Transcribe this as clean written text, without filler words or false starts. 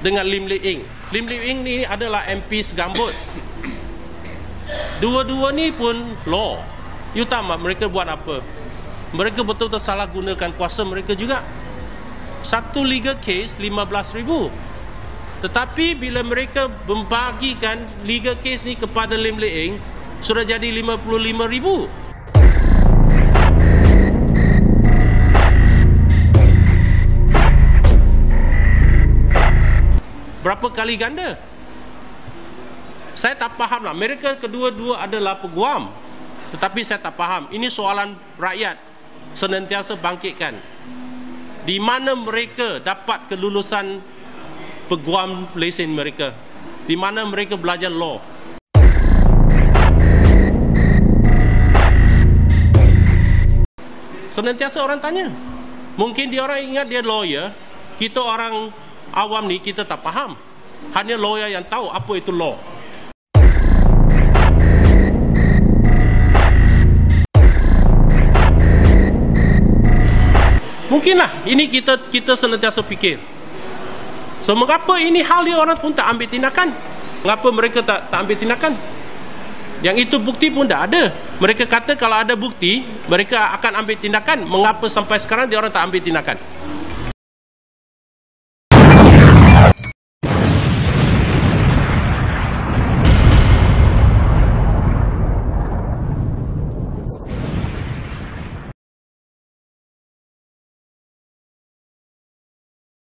dengan Lim Lee Eng. Lim Lee Eng ni adalah MP segambut. Dua-dua ni pun law. You tahu mereka buat apa? Mereka betul-betul salah gunakan kuasa mereka juga. Satu legal case 15,000. Tetapi bila mereka membagikan legal case ni kepada Lim Lee Eng, sudah jadi 55,000. Berapa kali ganda? Saya tak faham lah. Mereka kedua-dua adalah peguam. Tetapi saya tak faham. Ini soalan rakyat senantiasa bangkitkan. Di mana mereka dapat kelulusan peguam lesen mereka? Di mana mereka belajar law? Senantiasa orang tanya. Mungkin dia orang ingat dia lawyer. Kita orang awam ni kita tak faham. Hanya lawyer yang tahu apa itu law. Mungkinlah ini kita senantiasa fikir. So mengapa ini hal dia orang pun tak ambil tindakan? Mengapa mereka tak ambil tindakan? Yang itu bukti pun tak ada. Mereka kata kalau ada bukti mereka akan ambil tindakan. Mengapa sampai sekarang dia orang tak ambil tindakan?